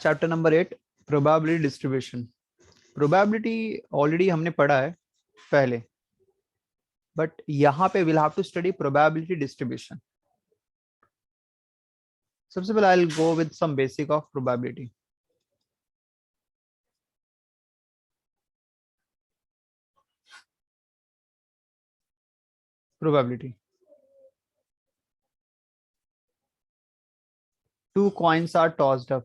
Chapter number 8, probability distribution. Probability already हमने पढ़ा है पहले, बट यहाँ पे will have to study probability distribution. सबसे पहले I will go with some basic of probability. Probability, two coins are tossed up,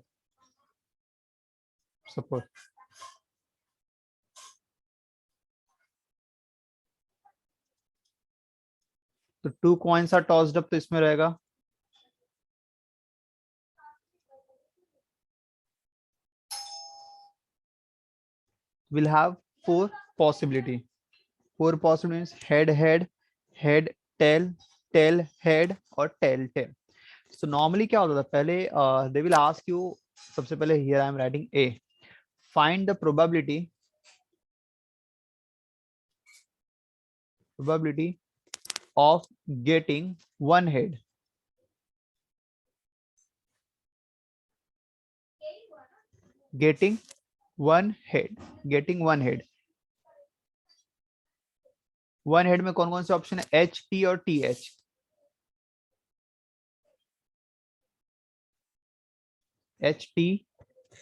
suppose तो two coins are tossed up, तो इसमें रहेगा will have four possibility. Four possibilities: head head, head tail, tail head और tail tail. So normally क्या होता था पहले, they will ask you, सबसे पहले here I am writing A, find the probability of getting one head. Getting one head. One head में कौन कौन से ऑप्शन है? एच, टी और टी एच। एच, टी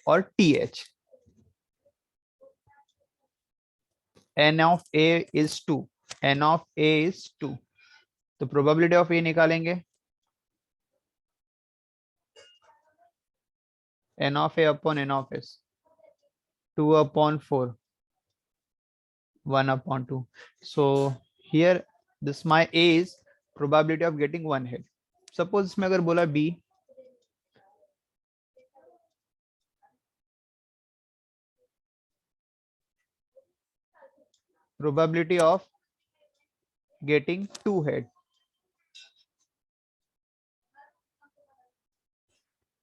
और T H. N of A is 2, N of A is 2, तो probability of A निकालेंगे, N of A upon N of S, 2/4, 1/2. So here this my A is probability of getting one head. Suppose इसमें अगर बोला B, probability of getting two head.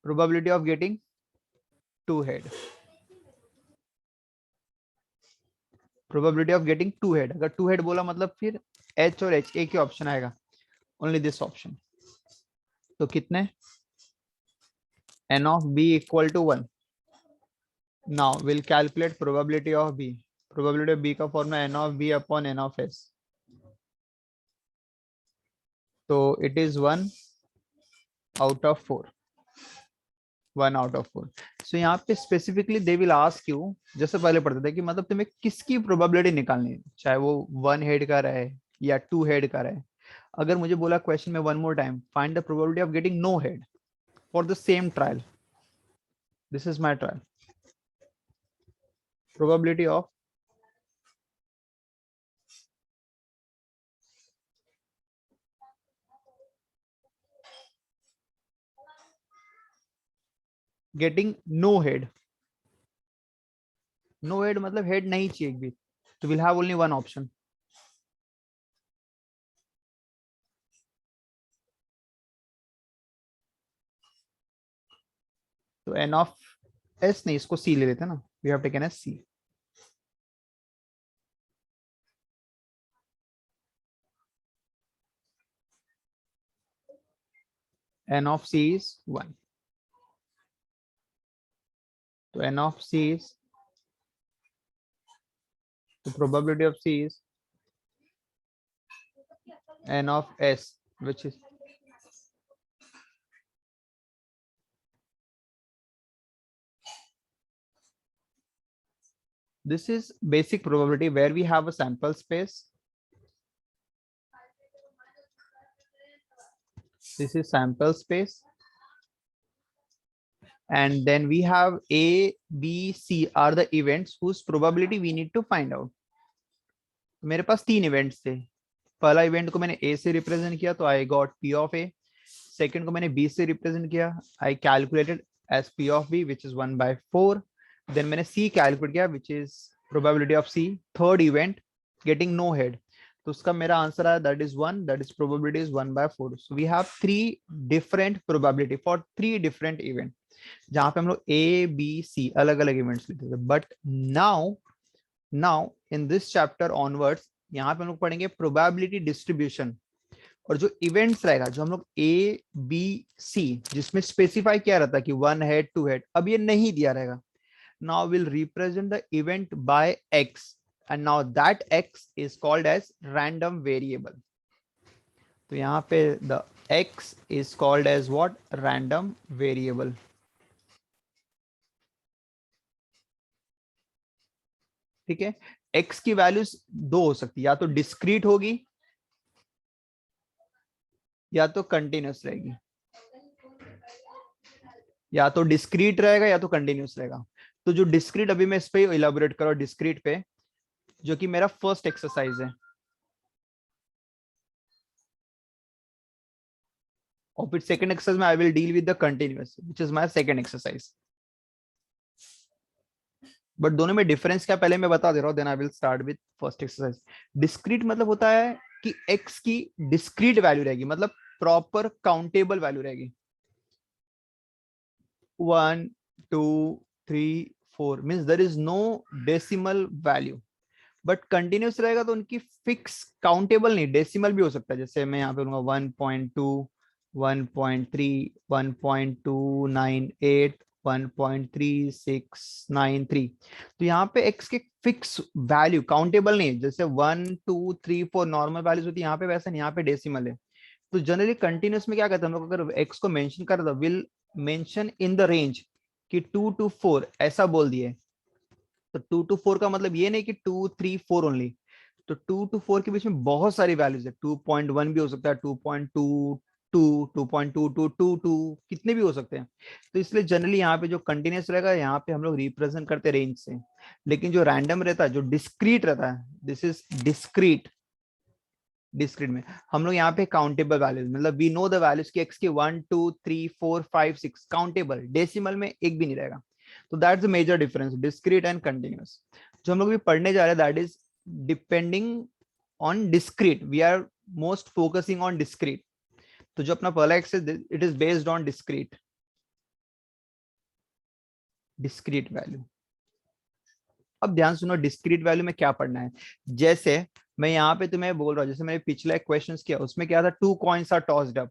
Probability of getting two head. Probability of getting two head. अगर two head बोला मतलब फिर H और H एक ही option आएगा, only this option. तो कितने? N of B equal to 1. Now we'll calculate probability of B. Probability of B का formula N of B upon N of S. तो it is 1 out of 4. 1 out of 4. So यहाँ पे specifically they will ask you, जैसे पहले पढ़ते थे कि मतलब तुम्हें किसकी प्रोबेबिलिटी निकालनी है, चाहे वो वन हेड का रहे या टू हेड का रहे। अगर मुझे बोला क्वेश्चन में one more time, find the probability of getting no head for the same trial, this is my trial, probability of getting no head. No head मतलब हेड नहीं चाहिए एक भी, तो will have only one option. तो N of S नहीं, इसको C ले लेते हैं ना, we have taken as C. N of C is 1, तो N of C is, the probability of C is n of S, which is this is basic probability where we have a sample space. This is sample space, and then we have A, B, C are the events whose probability we need to find out. मेरे पास तीन events थे। पहला event को मैंने A से represent किया तो I got P of A। Second को मैंने B से रिप्रेजेंट किया, I calculated as P of B which is 1/4। Then मैंने C कैलकुलेट किया which is probability of C। Third event getting no head, तो उसका मेरा आंसर है that is 1, that is probability is 1/4। So we have 3 different probability for 3 different event, जहां पे हम लोग A, B, C अलग अलग इवेंट्स लेते थे। But now in this chapter onwards यहाँ पे हम लोग पढ़ेंगे प्रोबेबिलिटी डिस्ट्रीब्यूशन और जो इवेंट्स रहेगा, जो हम लोग ए बी सी जिसमें स्पेसिफाई किया रहता है कि 1 हेड 2 हेड, अब ये नहीं दिया रहेगा. Now we'll represent the event by x, and now that x is called as random variable. तो यहाँ पे the x is called as what? Random variable. ठीक है. x की वैल्यूज दो हो सकती है, या तो डिस्क्रीट होगी या तो कंटिन्यूस रहेगी. या तो डिस्क्रीट रहेगा या तो कंटिन्यूस रहेगा. तो जो डिस्क्रीट, अभी मैं इस पे इलाबोरेट करो डिस्क्रीट पे, जो कि मेरा फर्स्ट एक्सरसाइज है. और फिर सेकंड एक्सरसाइज में I will deal with the continuous, which is my second exercise. But दोनों में डिफरेंस क्या, पहले मैं बता दे रहा हूँ, then I will start with first exercise. Discrete मतलब होता है कि x की डिस्क्रीट वैल्यू रहेगी, मतलब प्रॉपर काउंटेबल वैल्यू रहेगी. 1 2 3 4 means there is no decimal value. But continuous रहेगा तो उनकी फिक्स काउंटेबल नहीं, डेसिमल भी हो सकता है. जैसे मैं यहाँ पे लूंगा 1.2 1.3 1.298 1.3693. तो यहाँ पे x के फिक्स वैल्यू काउंटेबल नहीं है. जैसे 1 2 3 4 नॉर्मल वैल्यूज होती है, यहाँ पे वैसा नहीं, यहाँ पे डेसिमल है. तो जनरली कंटिन्यूस में क्या कहते हैं हम लोग, अगर x को मेंशन कर दो, will mention in the range कि 2 to 4 ऐसा बोल दिए. तो 2 to 4 का मतलब ये नहीं कि 2 3 4 ओनली. तो 2 to 4 के बीच में बहुत सारी वैल्यूज है. 2.1 भी हो सकता है, 2.22 2.2222 कितने भी हो सकते हैं. तो इसलिए जनरली यहाँ पे जो कंटिन्यूस रहेगा, यहाँ पे हम लोग रिप्रेजेंट करते हैं रेंज से. लेकिन जो रैंडम रहता है, जो डिस्क्रीट रहता है, दिस इज डिस्क्रीट. डिस्क्रीट में हम लोग यहाँ पे काउंटेबल वैल्यूज, मतलब वी नो द वैल्यूज की एक्स की 1 2 3 4 5 6 काउंटेबल, डेसिमल में एक भी नहीं रहेगा. तो that's the major difference discrete and continuous. जो हम लोग भी पढ़ने जा रहे हैं, that is depending on discrete. We are most focusing on discrete. तो जो अपना पहला एक्स है, it is based on discrete. Discrete value. अब ध्यान सुनो, डिस्क्रीट वैल्यू में क्या पढ़ना है. जैसे मैं यहाँ पे तुम्हें बोल रहा हूँ, जैसे मैंने पिछला क्वेश्चन किया, उसमें क्या था, 2 coins are tossed up.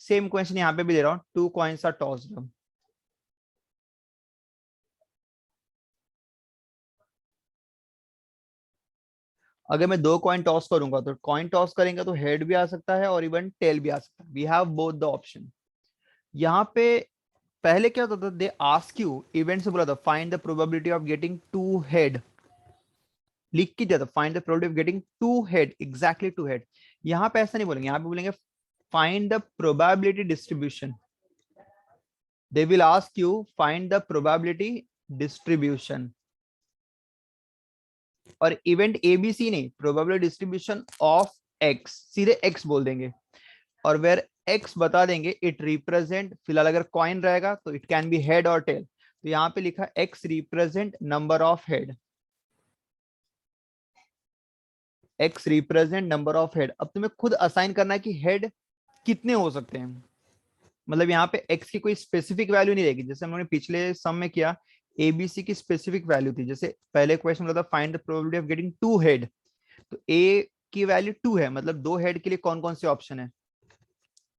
Same question यहाँ पे भी दे रहा हूँ, 2 कॉइन्स आर टॉस्ड अप. अगर मैं 2 कॉइन टॉस करूंगा, तो कॉइन टॉस करेंगे तो हेड भी आ सकता है और इवन टेल भी आ सकता है. We have both the option. यहाँ पे पहले क्या होता था, दे आस्क यू, इवेंट से बोला था, find the probability of getting 2 head. लिख के दिया था, find the probability of getting 2 head, exactly 2 head. यहाँ पे ऐसा नहीं बोलेंगे, यहाँ पे बोलेंगे find the probability distribution. They will ask you find the probability distribution. और इवेंट एबीसी नहीं, प्रोबेबिलिटी डिस्ट्रीब्यूशन ऑफ एक्स, सीधे एक्स बोल देंगे. और वेर एक्स बता देंगे, इट रिप्रेजेंट, फिलहाल अगर कॉइन रहेगा तो इट कैन बी हेड और टेल. तो यहाँ पे लिखा x represent number of head. X represent number of head. अब तुम्हें खुद असाइन करना है कि हेड कितने हो सकते हैं. मतलब यहाँ पे एक्स की कोई स्पेसिफिक वैल्यू नहीं रहेगी. जैसे हमने पिछले सम में किया, एबीसी की स्पेसिफिक वैल्यू थी. जैसे पहले क्वेश्चन में था, find the probability of getting 2 head. तो ए की वैल्यू 2 है, मतलब 2 हेड के लिए कौन कौन से ऑप्शन है.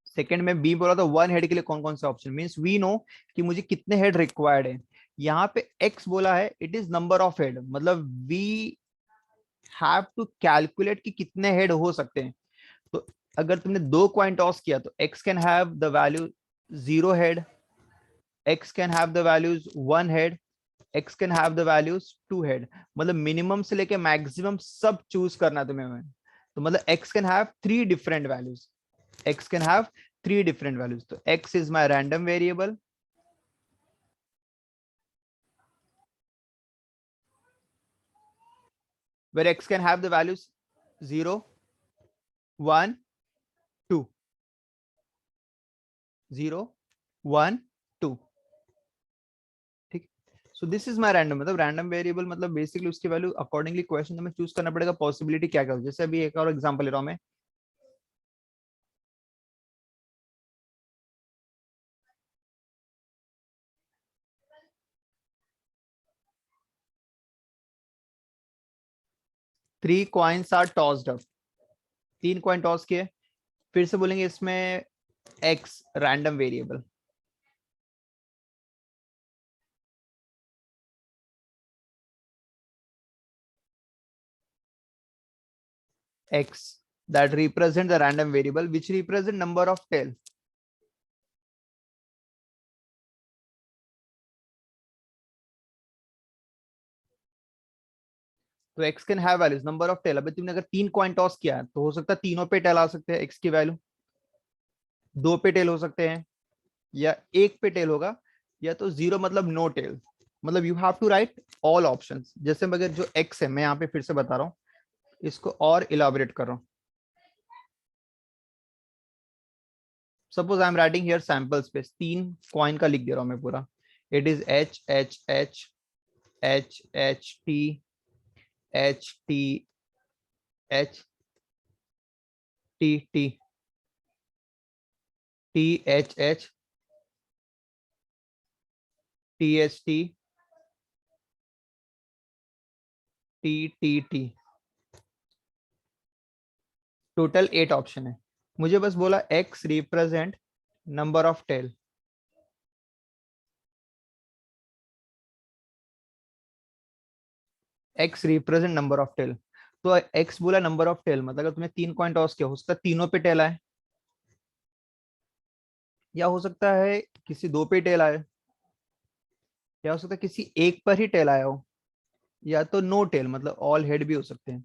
सेकंड में बी बोला था 1 हेड के लिए कौन कौन से ऑप्शन, मींस वी नो कि मुझे कितने हेड रिक्वायर्ड है. यहाँ पे एक्स बोला है, it is number of head, मतलब वी हैव टू कैलकुलेट कि कितने हेड हो सकते हैं. तो अगर तुमने 2 कॉइन टॉस किया, तो x can have the value 0 head, x can have the values 1 head, x can have the values 2 head. मतलब मिनिमम से लेके मैक्सिमम सब चूज करना है तुम्हें. तो मतलब x can have 3 different values. x can have 3 different values. So x is my random variable. Where x can have the values 0 1 2. 0 1 2. ठीक. So this is my random, मतलब रैंडम वेरिएबल, मतलब basically उसकी value accordingly question में choose करना पड़ेगा possibility क्या क्या हो. जैसे अभी एक और एग्जांपल ले रहा हूं मैं. 3 coins are tossed up. 3 coin toss किए, फिर से बोलेंगे इसमें x random variable, x that represent the random variable which represent number of tail. तो x can have values number of tail. अभी तुमने अगर 3 कॉइन टॉस किया है तो हो सकता है तीनों पे टेल आ सकते हैं x की वैल्यू, 2 पे टेल हो सकते हैं, या 1 पे टेल होगा, या तो 0 मतलब नो टेल। मतलब you have to write all options. जैसे अगर जो x है, मैं यहाँ पे फिर से बता रहा हूँ, इसको और इलाबोरेट कर रहा हूँ। Suppose I am writing here sample space, 3 coin का लिख दे रहा हूँ मैं पूरा। It is H H H H H T H T H T T T H H T H T T T T. Total 8 option है। मुझे बस बोला x represent number of tail. x represent number of tail. तो x बोला number of tail, मतलब अगर तुम्हें 3 coin toss किया, हो सकता है तीनों पे टेल आए, या हो सकता है किसी 2 पे टेल आए, या हो सकता है किसी एक पर ही टेल आया हो, या तो नो टेल मतलब ऑल हेड भी हो सकते हैं।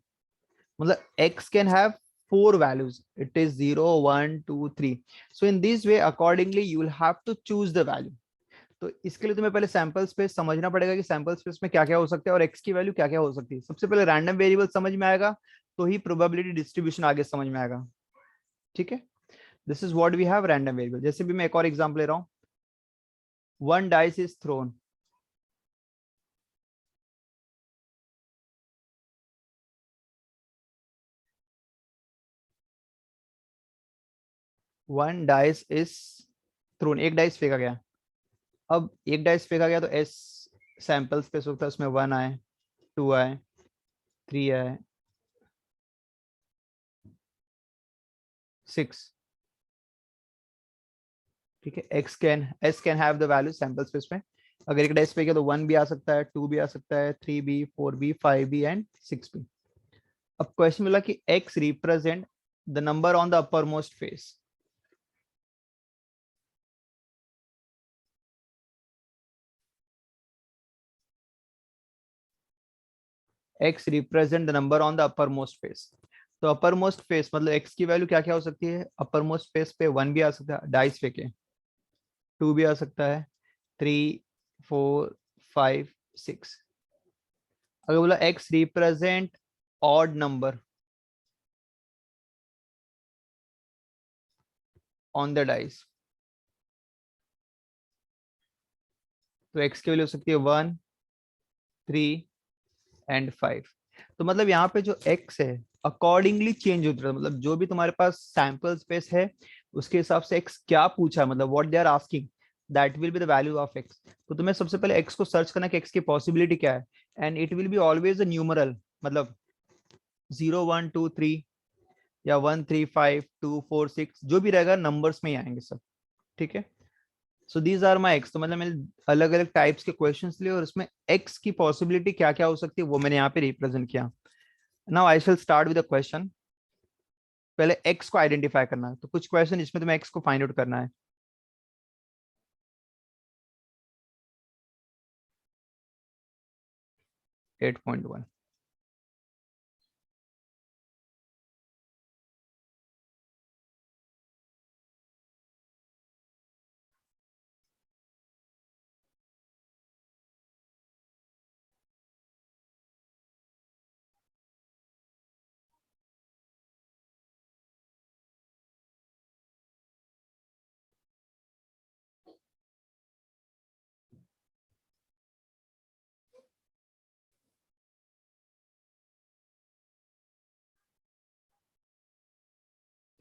मतलब x can have 4 values, it is 0 1 2 3। so in this way accordingly you will have to choose the value। तो इसके लिए तुम्हें पहले सैंपल स्पेस समझना पड़ेगा कि सैंपल स्पेस में क्या क्या हो सकता है और x की वैल्यू क्या क्या हो सकती है। सबसे पहले रैंडम वेरिएबल समझ में आएगा तो ही प्रोबेबिलिटी डिस्ट्रीब्यूशन आगे समझ में आएगा। ठीक है, this is what we have random variable. जैसे भी मैं एक और एग्जांपल ले रहा हूँ, 1 dice is throne. One dice is throne, एक डाइस फेंका गया। अब एक डाइस फेंका गया तो एस सैंपल स्पेस होता है, उसमें 1 आए, 2 आए, 3 आए, 6। ठीक है, S can have the value sample space में। अगर एक डाइस फेंके तो 1 भी आ सकता है, 2 भी आ सकता है, 3 भी, 4 भी, 5 भी एंड 6 भी। अब क्वेश्चन मिला कि x represent the number on the upper most face. x represent the number on the upper most face. तो अपर मोस्ट फेस मतलब x की वैल्यू क्या क्या हो सकती है। अपर मोस्ट फेस पे 1 भी आ सकता है डाइस फेंके, 2 भी आ सकता है, 3 4 5 6। अगर बोला x represent odd number on the dice, तो x की वैल्यू हो सकती है 1 3 एंड 5। तो मतलब यहाँ पे जो x है अकॉर्डिंगली चेंज होता है। मतलब जो भी तुम्हारे पास सैंपल स्पेस है उसके हिसाब से x क्या पूछा है, मतलब what they are asking, that will be the value of x। तो तुम्हें सबसे पहले x को सर्च करना कि x की पॉसिबिलिटी क्या है, and it will be always a numeral. मतलब 0 1 2 3 या 1 3 5 2 4 6 जो भी रहेगा नंबर्स में ही आएंगे सब। ठीक है, so these are my x. तो मतलब मैंने अलग अलग टाइप्स के क्वेश्चन लिए और उसमें एक्स की पॉसिबिलिटी क्या क्या हो सकती है वो मैंने यहाँ पे रिप्रेजेंट किया। Now I shell start with a question. पहले एक्स को आइडेंटिफाई करना है, तो कुछ क्वेश्चन इसमें तुम्हें एक्स को फाइंड आउट करना है। 8.1।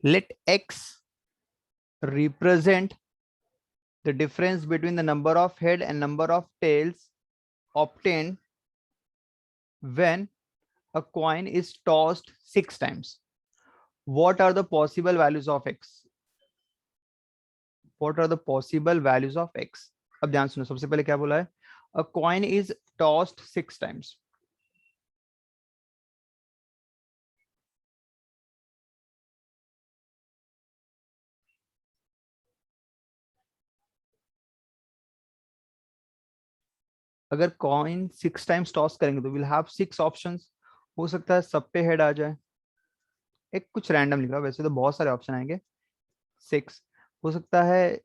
Let x represent the difference between the number of head and number of tails obtained when a coin is tossed 6 times। what are the possible values of x? What are the possible values of x? अब ध्यान सुनो, सबसे पहले क्या बोला है? A coin is tossed 6 times. अगर coin 6 times toss करेंगे तो विल हैव 6 ऑप्शंस. हो सकता है सब पे हेड आ जाए. एक कुछ रैंडम लिख रहा हूं, वैसे तो बहुत सारे ऑप्शन आएंगे. 6 हो सकता है.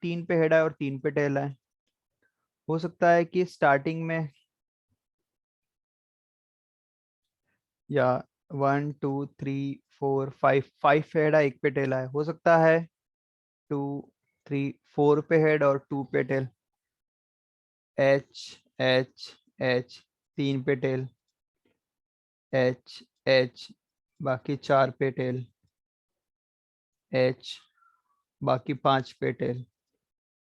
3 पे हेड आए और 3 पे टेल आए. हो सकता है कि स्टार्टिंग में या 1 2 3 4 5 हेड आए, एक पे टेल आए. हो सकता है 2 3 4 पे हेड और 2 पे टेल. एच एच एच 3 पे टेल. एच एच बाकी 4 पे टेल. एच बाकी 5 पे टेल.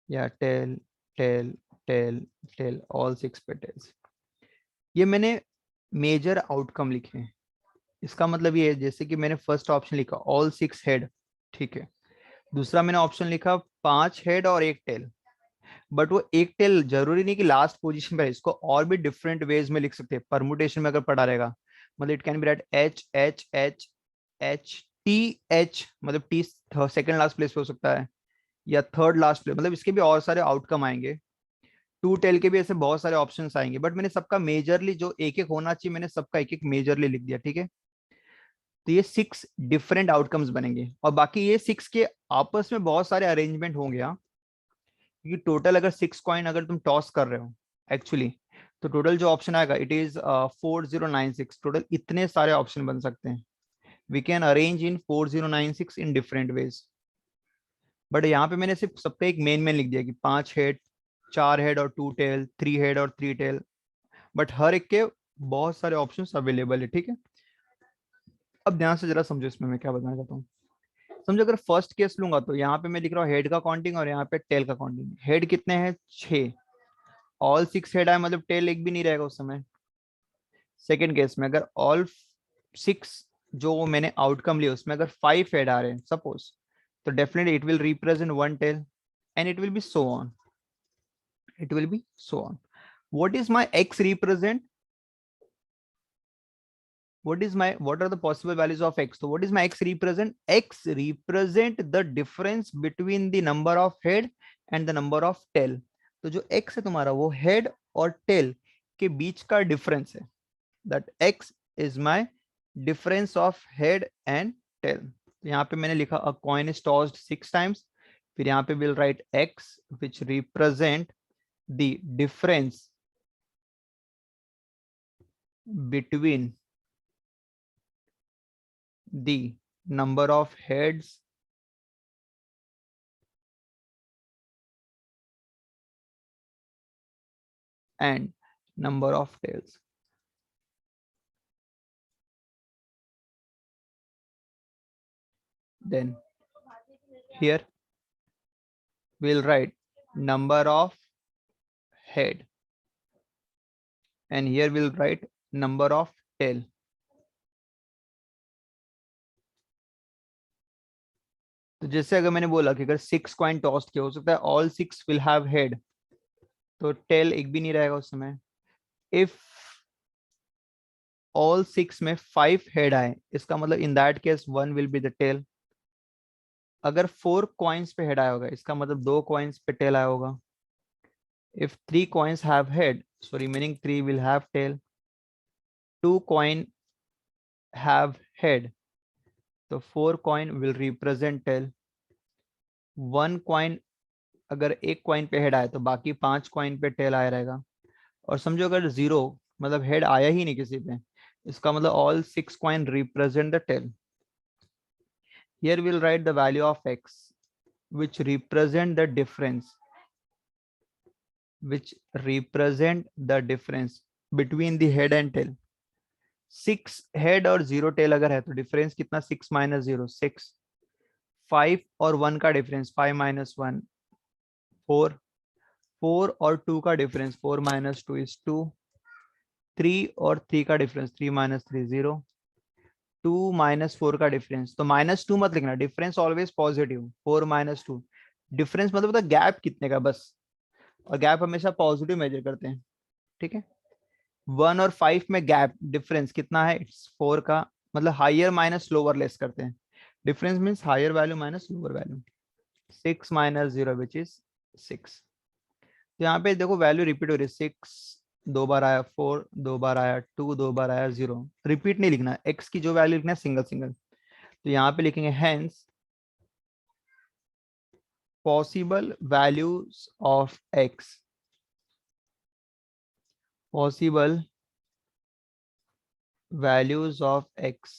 या tail tail tail tail all 6 पे टेल्स. ये मैंने मेजर आउटकम लिखे हैं. इसका मतलब ये है, जैसे कि मैंने फर्स्ट ऑप्शन लिखा ऑल 6 हेड, ठीक है. दूसरा मैंने ऑप्शन लिखा 5 हेड और 1 टेल. बट वो एक टेल जरूरी नहीं कि लास्ट पोजीशन पे है, इसको और भी डिफरेंट वेज में लिख सकते हैं. परमुटेशन में अगर पढ़ा रहेगा, मतलब it can be right H H H H T H, मतलब टी सेकंड लास्ट प्लेस पे हो सकता है या थर्ड लास्ट प्लेस. मतलब इसके भी और सारे आउटकम आएंगे. 2 टेल के भी ऐसे बहुत सारे ऑप्शंस आएंगे. बट मैंने सबका मेजरली जो एक एक होना चाहिए, मैंने सबका एक एक मेजरली लिख दिया, ठीक है. तो ये 6 डिफरेंट आउटकम्स बनेंगे और बाकी ये 6 के आपस में बहुत सारे अरेंजमेंट होंगे. हाँ, क्योंकि टोटल अगर 6 कॉइन अगर तुम टॉस कर रहे हो एक्चुअली, तो टोटल जो ऑप्शन आएगा इट इज 4096. टोटल इतने सारे ऑप्शन बन सकते हैं. We can arrange in 4096 in different ways. But यहाँ पे मैंने सिर्फ सबका एक मेन मेन लिख दिया कि 5 हेड, 4 हेड और 2 टेल, 3 हेड और 3 टेल. बट हर एक के बहुत सारे ऑप्शंस अवेलेबल है, ठीक है. अब ध्यान से जरा समझो इसमें मैं क्या बताना चाहता हूँ. समझो अगर फर्स्ट केस लूंगा तो यहाँ पे मैं लिख रहा हूँ हेड का काउंटिंग और यहाँ पे टेल का काउंटिंग. हेड कितने हैं? 6. ऑल 6 हेड आए मतलब टेल एक भी नहीं रहेगा उस समय. सेकेंड केस में अगर ऑल 6 जो मैंने आउटकम लिया उसमें अगर 5 हेड आ रहे हैं सपोज, तो definitely it will represent 1 tail and it will be so on. It will be so on. What is my x represent? What are the possible values of x? So what is my x represent? X represent the difference between the number of head and the number of tail. तो जो x है तुम्हारा वो head और tail के बीच का difference है. That x is my difference of head and tail. तो यहाँ पे मैंने लिखा a coin is tossed 6 times. फिर यहाँ पे will write x which represent the difference between the number of heads and number of tails. Then here we'll write number of head and here we'll write number of tail. तो जैसे अगर मैंने बोला कि अगर 6 कॉइन टॉस किया, हो सकता है ऑल 6 विल हैव हेड, तो टेल एक भी नहीं रहेगा उस समय. इफ ऑल 6 में 5 हेड आए, इसका मतलब in that case 1 will be the tail. अगर 4 कॉइन्स पे हेड आया होगा, इसका मतलब 2 कॉइन्स पे टेल आया होगा. If 3 coins have head, so remaining 3 will have tail. 2 coin have head, so 4 coin will represent tail. 1 coin अगर एक कॉइन पे हेड आया तो बाकी 5 कॉइन पे टेल आया रहेगा. और समझो अगर 0 मतलब हेड आया ही नहीं किसी पे, इसका मतलब all 6 coin represent the tail. Here we'll write the value of x which represent the difference between the head and tail. 6 head और 0 टेल अगर है तो डिफरेंस कितना? 6 माइनस 0 6. 5 और 1 का डिफरेंस 5 माइनस 1 4. 4 और 2 का डिफरेंस 4 माइनस 2 इज 2. 3 और 3 का डिफरेंस 3 माइनस 3 0. 2 माइनस 4 का डिफरेंस, तो -2 मत लिखना, difference always positive, 4 minus 2, difference मतलब होता है गैप कितने का बस, और गैप हमेशा पॉजिटिव मेजर करते हैं, ठीक है। 1 और 5 में गैप डिफरेंस कितना है, इट्स 4 का, मतलब हायर माइनस लोअर लेस करते हैं, difference means higher value minus lower value. 6 minus 0 which is 6। तो यहाँ पे देखो वैल्यू रिपीट हो रही है, 6 दो बार आया, 4 दो बार आया, 2 दो बार आया, 0 रिपीट नहीं लिखना, x की जो वैल्यू लिखना है सिंगल सिंगल। तो यहाँ पे लिखेंगे hence possible values of x, possible values of x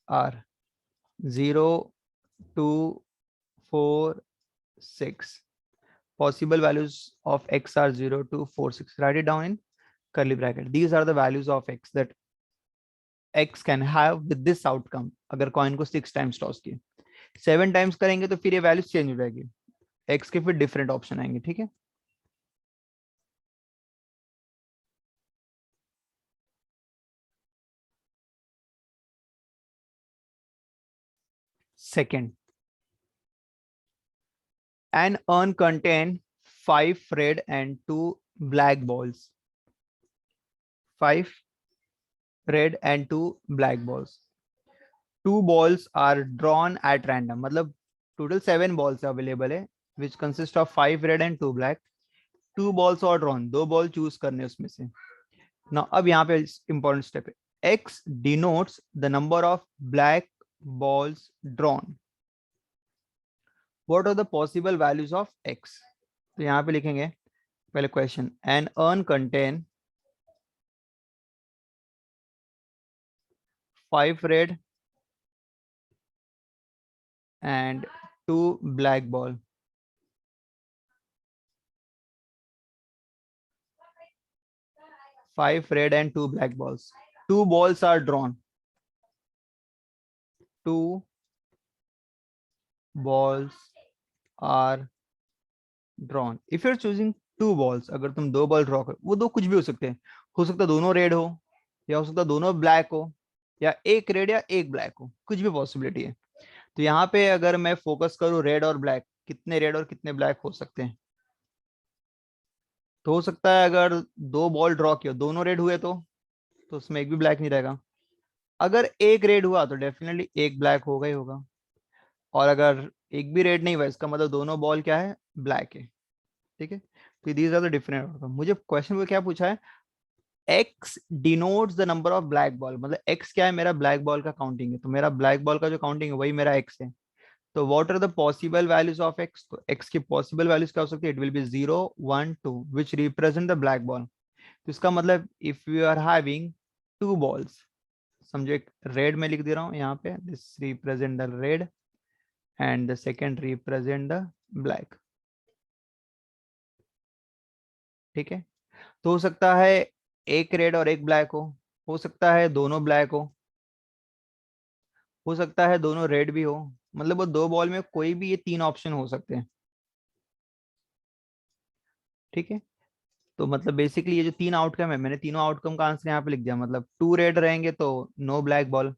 are 0 2 4 6, possible values of x are 0 2 4 6, write it down in curly bracket, these are the values of x that x can have with this outcome। अगर coin को 6 times toss किए, 7 times करेंगे तो फिर ये values change हो जाएगी, x के फिर डिफरेंट ऑप्शन आएंगे, ठीक है। Second, an urn contain 5 red and 2 black balls, 5 red and 2 black balls, 2 balls are drawn at random, मतलब टोटल 7 balls अवेलेबल है which consist of 5 red and 2 black, 2 balls are drawn, 2 ball choose करने उसमें से। ना अब यहाँ पे important step है, x denotes the number of black balls drawn, what are the possible values of x। तो यहाँ पे लिखेंगे पहले question, an urn contain 5 red and 2 black ball, 5 red and 2 black balls, 2 balls are drawn, 2 balls are drawn, if you're choosing 2 balls, अगर तुम 2 ball draw करो, वो दो कुछ भी हो सकता है दोनों रेड हो, या हो सकता है दोनों ब्लैक हो, या एक रेड या एक ब्लैक हो, कुछ भी पॉसिबिलिटी है। तो यहाँ पे अगर मैं फोकस करूँ रेड और ब्लैक, कितने रेड और कितने ब्लैक हो सकते हैं, तो हो सकता है अगर 2 बॉल ड्रॉ किया दोनों रेड हुए तो उसमें एक भी ब्लैक नहीं रहेगा, अगर एक रेड हुआ तो डेफिनेटली एक ब्लैक होगा ही होगा, और अगर एक भी रेड नहीं हुआ इसका मतलब दोनों बॉल क्या है, ब्लैक है, ठीक है। तो these are the different outcome. मुझे क्वेश्चन में क्या पूछा है, x denotes the number of black ball, मतलब x क्या है, मेरा ब्लैक बॉल का काउंटिंग है, तो मेरा ब्लैक बॉल का जो काउंटिंग है वही मेरा x है। तो what are the possible values of x, तो x की पॉसिबल वैल्यूज क्या हो सकती है, it will be 0 1 2 which represent the black ball. तो इसका मतलब if you are having 2 balls, समझो एक रेड में लिख दे रहा हूँ यहाँ पे, this represent the red and the second represent the black, ठीक है। तो हो सकता है एक रेड और एक ब्लैक हो सकता है दोनों ब्लैक हो सकता है दोनों रेड भी हो, मतलब वो दो बॉल में कोई भी ये तीन ऑप्शन हो सकते हैं, ठीक है। तो मतलब बेसिकली ये जो तीन आउटकम है, मैंने तीनों आउटकम का आंसर यहाँ पे लिख दिया, मतलब 2 रेड रहेंगे तो नो ब्लैक बॉल,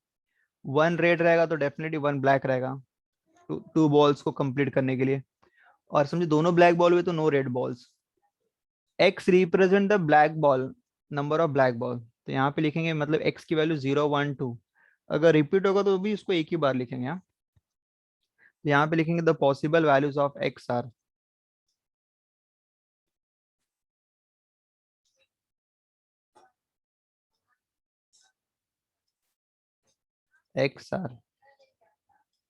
1 रेड रहेगा तो डेफिनेटली 1 ब्लैक रहेगा, टू बॉल्स को कंप्लीट करने के लिए, और समझो दोनों ब्लैक बॉल हुए तो no red balls. X represent the black ball, number of black ball, तो यहाँ पे लिखेंगे मतलब एक्स की वैल्यू 0 1 2, अगर रिपीट होगा तो भी उसको एक ही बार लिखेंगे, हाँ। यहाँ पे लिखेंगे the possible values of x are, x are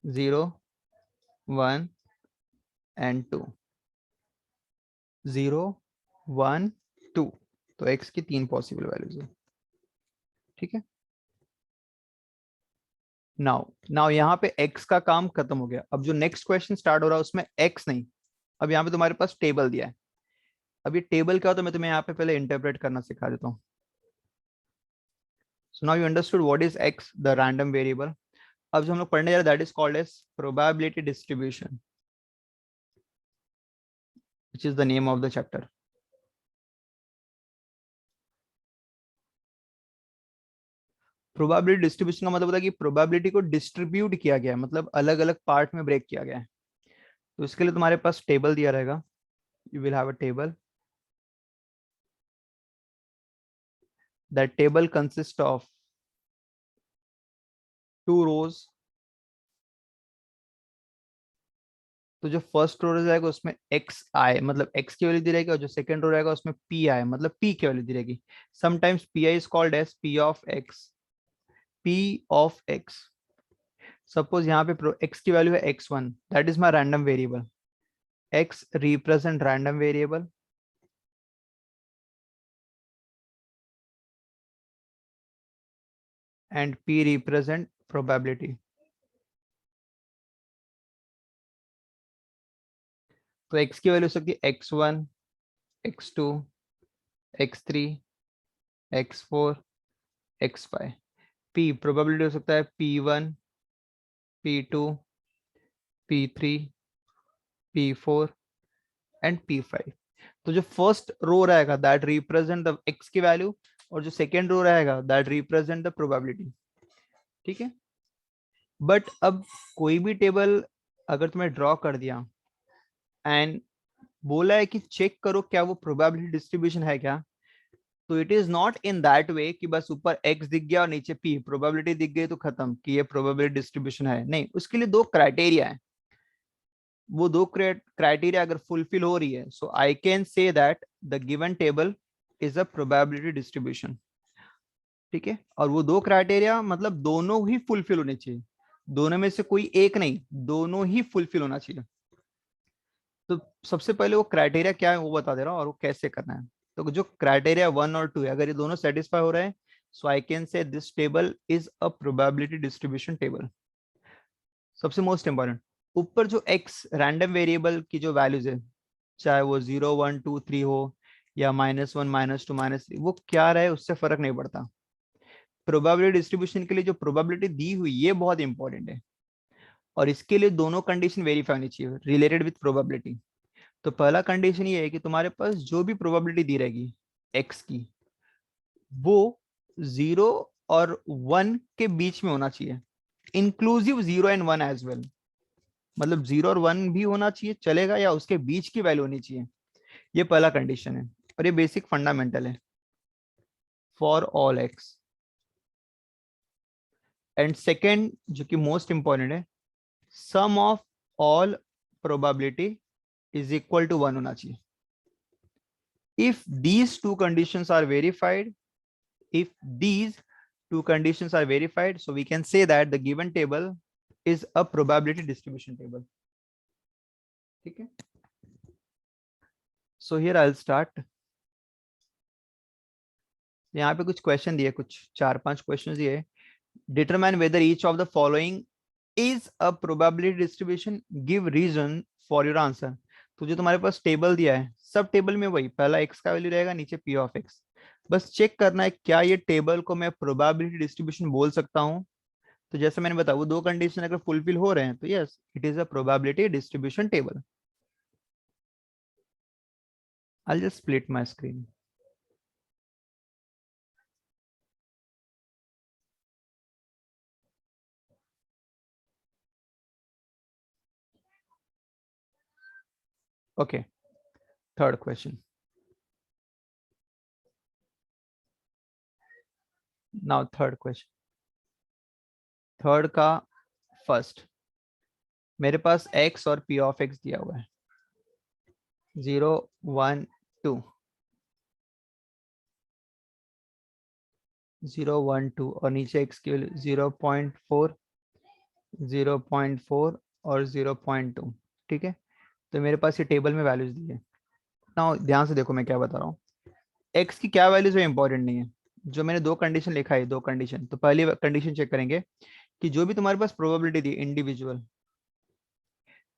0 1 and 2, 0 1 2, तो एक्स की तीन पॉसिबल वैल्यूज है, ठीक है। नाउ नाउ यहाँ पे एक्स का काम खत्म हो गया, अब जो नेक्स्ट क्वेश्चन स्टार्ट हो रहा है उसमें एक्स नहीं, अब यहाँ पे तुम्हारे पास टेबल दिया है। अब ये टेबल क्या होता है मैं तुम्हें यहाँ पे पहले इंटरप्रेट करना सिखा देता हूँ। So now you understood what is x, the random variable. अब जो हम लोग पढ़ने जा रहे हैं that is called as probability distribution, which is the name of the chapter. Probability distribution का मतलब होता है कि प्रोबेबिलिटी को डिस्ट्रीब्यूट किया गया है, मतलब अलग अलग पार्ट में ब्रेक किया गया है। तो इसके लिए तुम्हारे पास टेबल दिया रहेगा, you will have a table, that table consist of 2 rows। तो जो फर्स्ट रो रहेगा उसमें एक्स आई मतलब एक्स की वैल्यू दी रहेगी, और जो सेकंड रो रहेगा उसमें पी आई मतलब पी की वैल्यू दी रहेगी। Sometimes p i is called as p of x, p of x. Suppose यहाँ पे एक्स की वैल्यू है x1, that is my random variable. x represent random variable, and p represent probability. तो x की value हो सकती है x1, x2, x3, x4, x5। p probability हो सकता है p1, p2, p3, p4 and p5। तो जो फर्स्ट रो रहेगा दैट रिप्रेजेंट द x की वैल्यू, और जो सेकेंड रो रहेगा दैट रिप्रेजेंट द प्रोबेबिलिटी। ठीक है। बट अब कोई भी टेबल अगर तुम्हें ड्रॉ कर दिया एंड बोला है कि चेक करो क्या वो प्रोबेबिलिटी डिस्ट्रीब्यूशन है क्या, तो it is not in that way कि बस ऊपर x दिख गया और नीचे p प्रोबेबिलिटी दिख गई तो खत्म कि ये प्रोबेबिलिटी डिस्ट्रीब्यूशन है। नहीं, उसके लिए 2 क्राइटेरिया है। वो 2 क्राइटेरिया अगर फुलफिल हो रही है, so I can say that the given table is a probability distribution. ठीक है। और वो 2 क्राइटेरिया मतलब दोनों ही फुलफिल होने चाहिए, दोनों में से कोई एक नहीं, दोनों ही फुलफिल होना चाहिए। तो सबसे पहले वो क्राइटेरिया क्या है वो बता दे रहा हूँ और वो कैसे करना है। तो जो क्राइटेरिया 1 और 2 है, अगर ये दोनों सेटिस्फाई हो रहे हैं, so I can say this table is a probability distribution table. सबसे मोस्ट इंपॉर्टेंट, ऊपर जो एक्स रैंडम वेरिएबल की जो वैल्यूज है, चाहे वो 0 1 2 3 हो या -1 -2 -3, वो क्या रहे उससे फर्क नहीं पड़ता। प्रोबेबिलिटी डिस्ट्रीब्यूशन के लिए जो प्रोबेबिलिटी दी हुई ये बहुत इंपॉर्टेंट है, और इसके लिए दोनों कंडीशन वेरीफाई होनी चाहिए रिलेटेड विथ प्रोबेबिलिटी। तो पहला कंडीशन ये है कि तुम्हारे पास जो भी प्रोबेबिलिटी दी रहेगी एक्स की, वो 0 और 1 के बीच में होना चाहिए, इंक्लूसिव 0 एंड 1 एज वेल। मतलब 0 और 1 भी होना चाहिए चलेगा, या उसके बीच की वैल्यू होनी चाहिए। ये पहला कंडीशन है और ये बेसिक फंडामेंटल है for all X. And second जो कि मोस्ट इंपॉर्टेंट है, sum of all probability is equal to 1 होना चाहिए। if these two conditions are verified if these two conditions are verified, so we can say that the given table is a probability distribution table. ठीक है। so here I'll start. यहाँ पे कुछ question दिए, कुछ 4-5 question दिए। Determine whether each of the following is a probability distribution, give reason for your answer. तो जो तुम्हारे पास टेबल दिया है, सब टेबल में वही पहला एक्स का वैल्यू रहेगा, नीचे पी ऑफ एक्स। बस चेक करना है क्या ये टेबल को मैं प्रोबेबिलिटी डिस्ट्रीब्यूशन बोल सकता हूँ। तो जैसे मैंने बताया वो 2 कंडीशन अगर फुलफिल हो रहे हैं तो yes it is a probability distribution table. I'll just split my screen. Okay, third question. Now third question. Third का फर्स्ट, मेरे पास x और p ऑफ x दिया हुआ है 0 1 2 0 1 2, और नीचे x की वैल्यू 0.4 0.4 और 0.2। ठीक है। तो मेरे पास ये टेबल में वैल्यूज दी है ना, ध्यान से देखो मैं क्या बता रहा हूँ। x की क्या वैल्यूज है इंपॉर्टेंट नहीं है, जो मैंने 2 कंडीशन लिखा है 2 कंडीशन। तो पहली कंडीशन चेक करेंगे कि जो भी तुम्हारे पास प्रोबेबिलिटी दी इंडिविजुअल,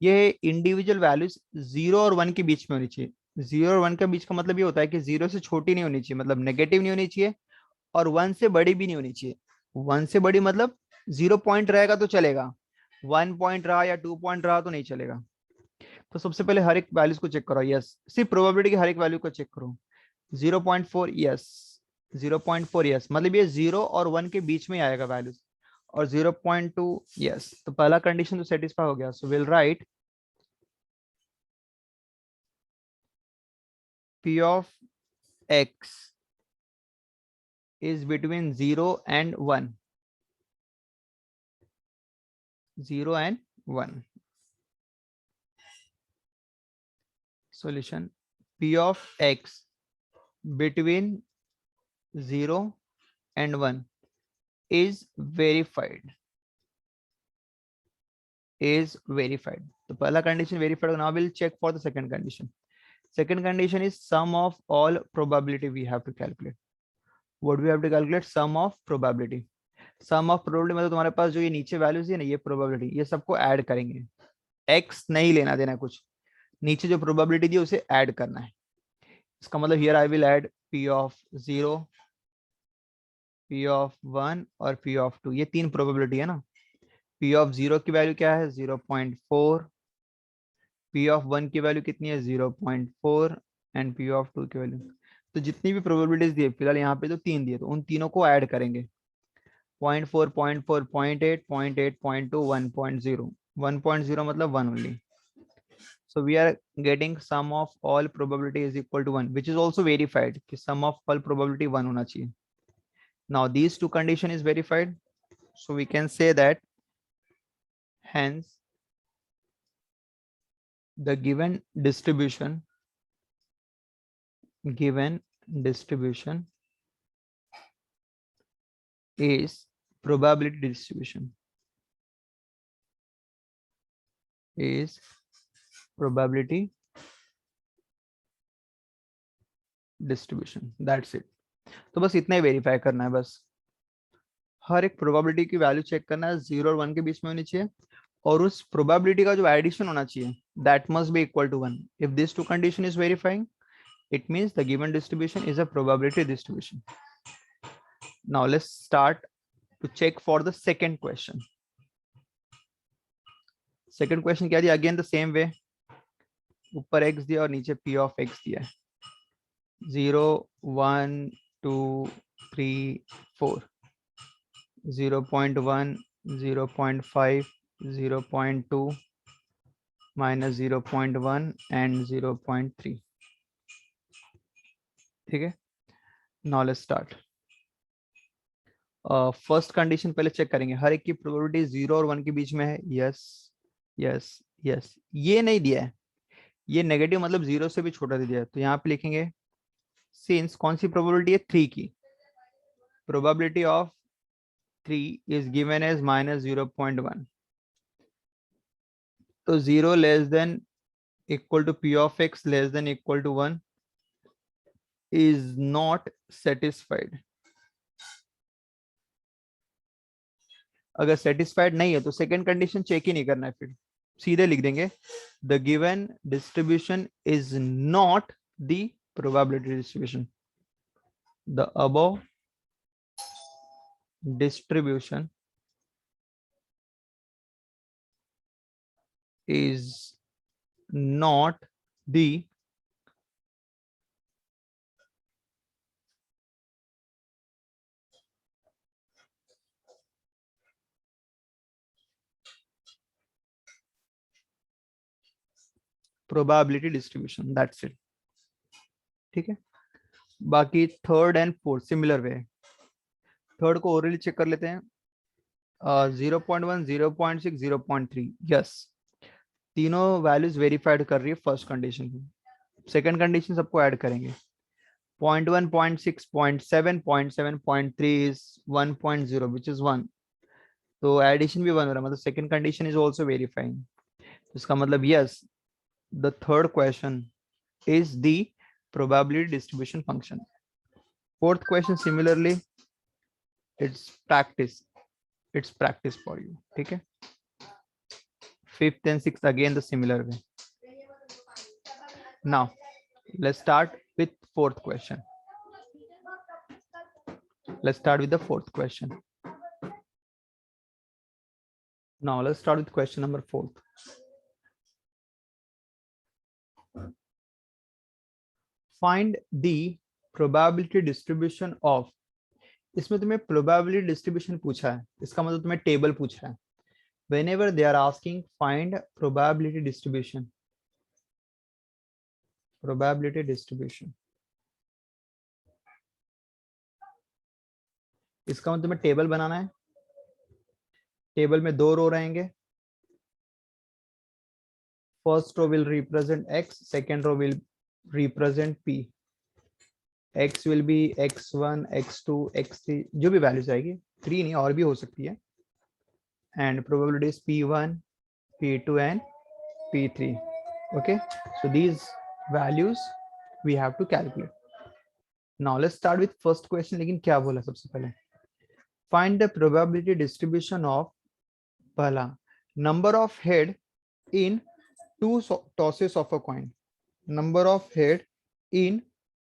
ये इंडिविजुअल वैल्यूज 0 और 1 के बीच में होनी चाहिए। 0 और 1 के बीच का मतलब ये होता है कि 0 से छोटी नहीं होनी चाहिए, मतलब नेगेटिव नहीं होनी चाहिए, और 1 से बड़ी भी नहीं होनी चाहिए। 1 से बड़ी मतलब 0 पॉइंट रहेगा तो चलेगा, 1 पॉइंट रहा या 2 पॉइंट रहा तो नहीं चलेगा। तो सबसे पहले हर एक वैल्यूज को चेक करो, यस, सिर्फ प्रोबेबिलिटी की हर एक वैल्यू को चेक करो। 0.4 यस, 0.4 यस, मतलब ये 0 और 1 के बीच में आएगा वैल्यूज, और 0.2 यस, तो पहला कंडीशन तो सेटिस्फाई हो गया. So will write p of x is between 0 and 1. 0 and 1. Solution: p of x between 0 and 1 is verified. Is verified. So pehla condition verified. Now we'll check for the second condition. Second condition is sum of all probability we have to calculate. What we have to calculate? Sum of probability. Sum of probability मतलब तुम्हारे पास जो ये नीचे values है ना, ये probability, ये सबको ऐड करेंगे. x नहीं लेना देना कुछ, नीचे जो प्रोबेबिलिटी दी उसे ऐड करना है. इसका मतलब here I will add p of 0, p of 1 और p of 2. ये तीन प्रोबेबिलिटी है ना. p of 0 की वैल्यू क्या है? 0.4. p of 1 की वैल्यू कितनी है? 0.4. एंड p of 2 की वैल्यू. तो जितनी भी प्रोबेबिलिटीज दी है, फिलहाल यहाँ पे तो तीन दिए, तो उन तीनों को ऐड करेंगे. 0.4, 0.4, 0.8, 0.8, 0.2, 1.0. 1.0 मतलब 1 only. So we are getting sum of all probability is equal to 1, which is also verified कि sum of all probability 1 होना चाहिए. Now these two condition is verified, so we can say that hence the given distribution is probability distribution. Is probability distribution. That's it. तो बस इतना ही verify करना है. बस हर एक प्रोबेबिलिटी की वैल्यू चेक करना है, 0 और 1 के बीच में होनी चाहिए, और उस प्रोबेबिलिटी का जो एडिशन होना चाहिए that must be equal to 1. If this two condition is verifying, it means the given distribution is a probability distribution. Now let's start to check for the second question. Second question क्या दिया? Again the same way. ऊपर x दिया और नीचे p of x दिया है. 0, 1, 2, 3, 4. 0.1, 0.5, 0.2, minus 0.1 and 0.3. ठीक है. Now let's start. First condition पहले चेक करेंगे. हर एक की प्रोबेबिलिटी 0 और 1 के बीच में है. Yes yes yes. ये नहीं दिया है, ये नेगेटिव मतलब 0 से भी छोटा दे दिया है. तो यहाँ पे लिखेंगे सिंस कौन सी प्रोबेबिलिटी है? 3 की. Probability of 3 is given as -0.1. तो 0 less than equal to p of x less than equal to 1 is not satisfied. अगर सेटिस्फाइड नहीं है तो सेकंड कंडीशन चेक ही नहीं करना है, फिर सीधे लिख देंगे the given distribution is not the probability distribution. The above distribution is not the probability distribution. That's it. ठीक है. बाकी third and fourth similar way. Third को ओरली चेक कर लेते हैं. 0.1, 0.6, 0.3. यस, तीनों वैल्यूज वेरीफाइड कर रही है फर्स्ट कंडीशन को. सेकंड कंडीशन सबको ऐड करेंगे. 0.1, 0.6, 0.7, 0.7, 0.3 is 1.0 which is 1. तो एडिशन भी 1 हो रहा है, मतलब second condition is also verifying. इसका मतलब yes, the third question is the probability distribution function. Fourth question similarly it's practice for you. ठीक है. Fifth and sixth again the similar way. Now let's start with fourth question. Let's start with the fourth question. Now let's start with question number 4. Find the probability distribution of, इसमें तुम्हें probability distribution पूछा है, इसका मतलब तुम्हें table पूछा है. Whenever they are asking find probability distribution, probability distribution, इसका मतलब तुम्हें टेबल बनाना है. टेबल में 2 रो रहेंगे. First row will represent x, second row will represent p. x will be x1, x2, x3, जो भी वैल्यूज आएगी, 3 नहीं और भी हो सकती है. And probability is p1, p2 and p3. okay, so these values we have to calculate. Now let's start with first question. लेकिन क्या बोला सबसे पहले? Find the probability distribution of, पहला, number of head in 2 tosses of a coin. Number of head in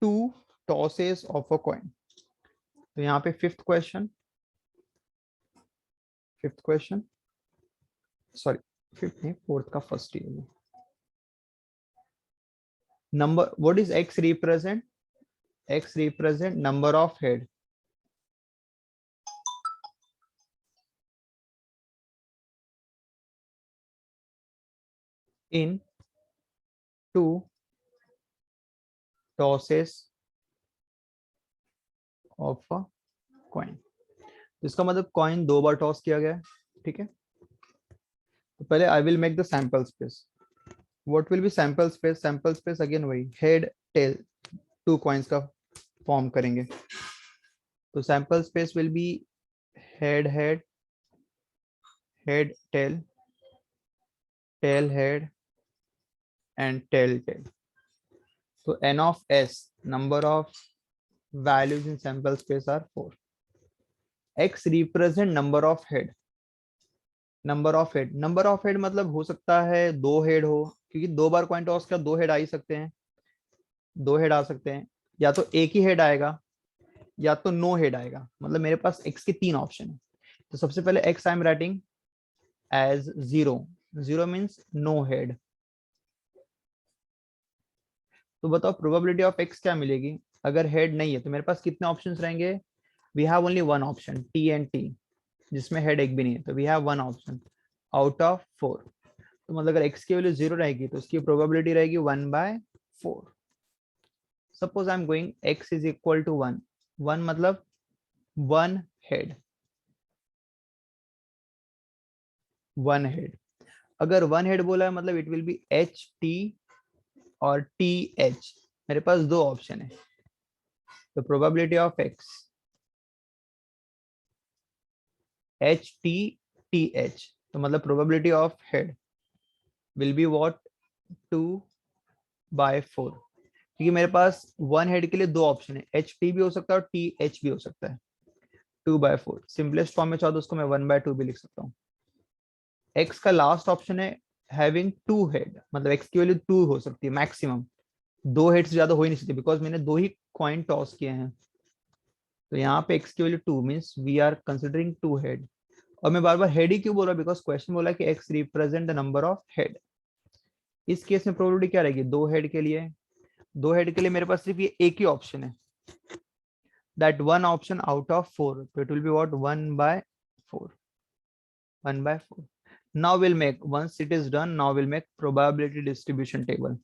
2 tosses of a coin. तो यहाँ पे fifth question, sorry, fifth नहीं, fourth का first ही है. Number, what is x represent? X represent number of head. In 2 tosses of a coin. इसका मतलब coin 2 बार toss किया गया है. ठीक है, तो पहले I will make the sample space. What will be sample space? Sample space again वही हेड टेल, 2 कॉइन्स का फॉर्म करेंगे. तो sample space will be head head, head tail, tail head and tail tail. So n of s, number of values in sample space are 4. x represent number of head. Number of head, number of head मतलब हो सकता है 2 head हो, क्योंकि 2 बार coin toss का 2 head आ ही सकते हैं. 2 हेड आ सकते हैं, या तो एक ही हेड आएगा या तो नो हेड आएगा. मतलब मेरे पास x के 3 ऑप्शन है. तो सबसे पहले x I am writing as 0. 0 means no head. तो बताओ प्रोबेबिलिटी ऑफ x क्या मिलेगी? अगर हेड नहीं है तो मेरे पास कितने ऑप्शंस रहेंगे? We have only one option, t and t, जिसमें हेड एक भी नहीं है. तो we have one option out of 4. तो मतलब अगर x की वैल्यू 0 रहेगी तो उसकी प्रोबेबिलिटी रहेगी 1/4. Suppose I am going x is equal to 1. 1 मतलब 1 हेड, 1 हेड. अगर 1 हेड बोला है मतलब it will B H T और टी एच. मेरे पास 2 ऑप्शन है. तो probability of x H T T H, तो मतलब probability of head will be what? 2/4. क्योंकि मेरे पास 1 हेड के लिए 2 ऑप्शन है, एच टी भी हो सकता है और टी एच भी हो सकता है. 2/4 सिंपलेस्ट फॉर्म में चाहो तो उसको मैं 1/2 भी लिख सकता हूँ. x का लास्ट ऑप्शन है हैविंग 2 हेड, मतलब x की वैल्यू 2 हो सकती है मैक्सिमम. 2 हेड से ज्यादा हो ही नहीं सकती बिकॉज मैंने 2 ही कॉइन टॉस किए हैं. तो यहाँ पे x की value 2 means we are considering 2 head. और मैं बार बार हेड ही क्यों बोल रहा हूँ? बिकॉज क्वेश्चन बोला कि x represent the number of head. इस केस में प्रोबेबिलिटी क्या रहेगी? 2 हेड के लिए, 2 हेड के लिए मेरे पास सिर्फ ये एक ही ऑप्शन है, that one option out of 4. तो it will be what? 1/4. 1/4. Now we'll make, once it is done, now we'll make probability distribution table.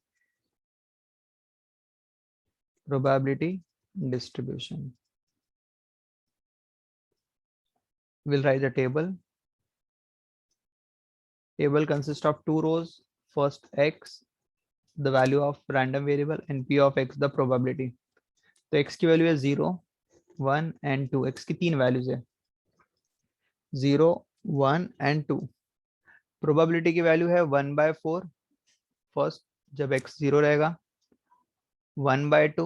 Probability distribution. We'll write the table. Table consists of 2 rows. First x, the value of random variable, and p of x, the probability. तो x की value है 0, 1 and 2. x की 3 values है, 0, 1 and 2. Probability की value है 1/4. First जब x 0 रहेगा, 1/2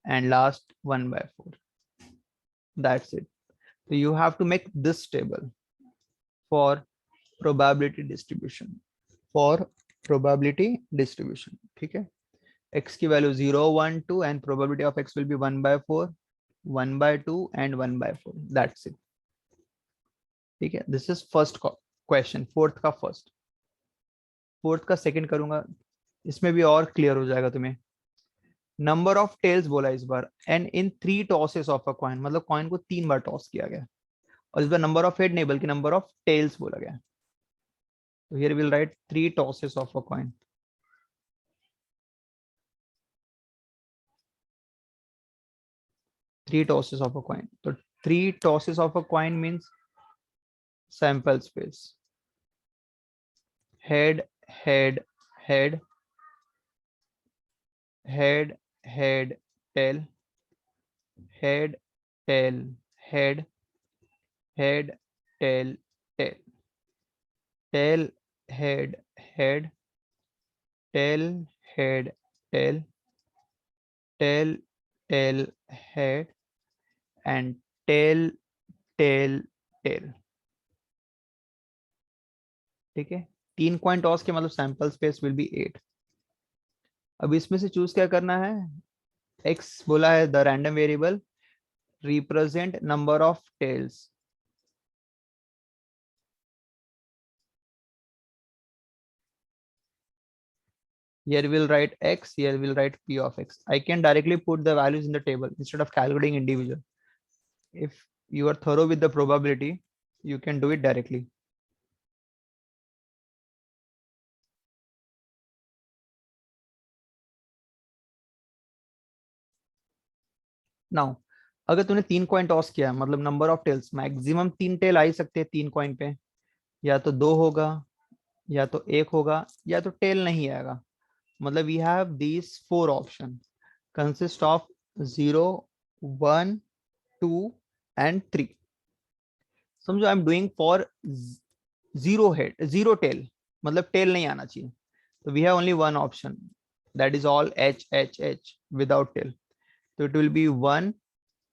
and last 1/4. That's it. So you have to make this table for probability distribution. For probability distribution, ठीक है. x की value 0, 1, 2 and probability of x will be 1/4, 1/2 and 1/4. That's it. ठीक है. This is first question. Fourth का first, fourth का second करूंगा, इसमें भी और क्लियर हो जाएगा तुम्हें. नंबर ऑफ टेल्स बोला इस बार, and in 3 tosses of a coin, मतलब कॉइन को 3 बार टॉस किया गया, और इस बार नंबर ऑफ हेड नहीं बल्कि नंबर ऑफ टेल्स बोला गया। तो here will write 3 tosses of a coin. Three tosses of a coin. So 3 tosses of a coin means sample space. Head, head, head, head, head, tail, head, tail, head, head, tail, tail, tail, head, head, tail, head, tail, tail, tail, head, and tail, tail, tail. ठीक है, 3 coin toss के मतलब sample space will B 8। अब इसमें से choose क्या करना है, x बोला है the random variable represent number of tails. Here we'll write x, here we'll write p of x. I can directly put the values in the table instead of calculating individual. If you are thorough with the probability, you can do it directly. Now, अगर तूने 3 coin toss किया मतलब number of tails maximum 3 tail आ ही सकते हैं 3 coin पे, या तो 2 होगा, या तो 1 होगा, या तो टेल नहीं आएगा। मतलब we have these 4 option consist of 0, 1, 2 and 3। समझो I am doing for 0 head 0 tail, मतलब टेल नहीं आना चाहिए। तो we have only one option, that is all H H H without tail. तो it will be 1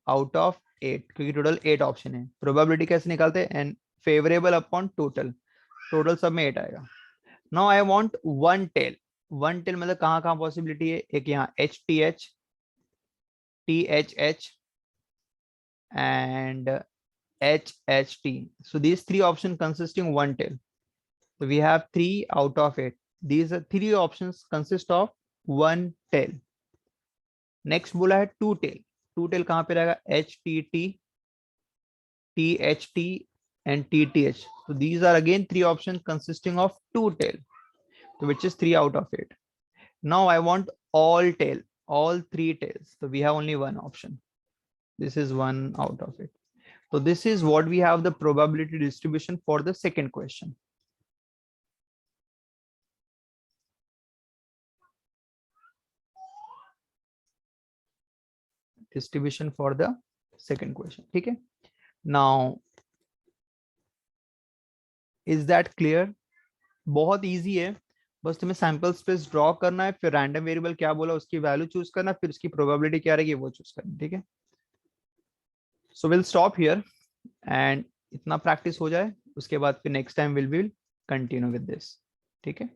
out of 8, क्योंकि total 8 option है। Probability कैसे निकालते हैं, and favourable upon total, total सब में 8 आएगा। Now I want one tail. One tail मतलब कहाँ कहाँ पॉसिबिलिटी है, एक यहाँ H T H, T H H and HHT. So these 3 options consisting one tail. So we have 3 out of 8. These 3 options consist of one tail. Next बोला है 2 tail. 2 tail कहाँ पे रहेगा, HTT, THT and TTH. So these are again 3 options consisting of 2 tail. So which is 3 out of 8. Now I want all tail, all 3 tails. So we have only one option. This is 1 out of 8. So this is what we have the probability distribution for the second question. Distribution for the second question. ठीक है, now is that clear? बहुत easy है, बस तुम्हें sample space draw करना है, फिर random variable क्या बोला उसकी वैल्यू चूज करना, फिर उसकी प्रोबेबिलिटी क्या रहेगी वो चूज करनी। ठीक है, so will stop here and इतना प्रैक्टिस हो जाए, उसके बाद फिर next time will continue with this. ठीक है।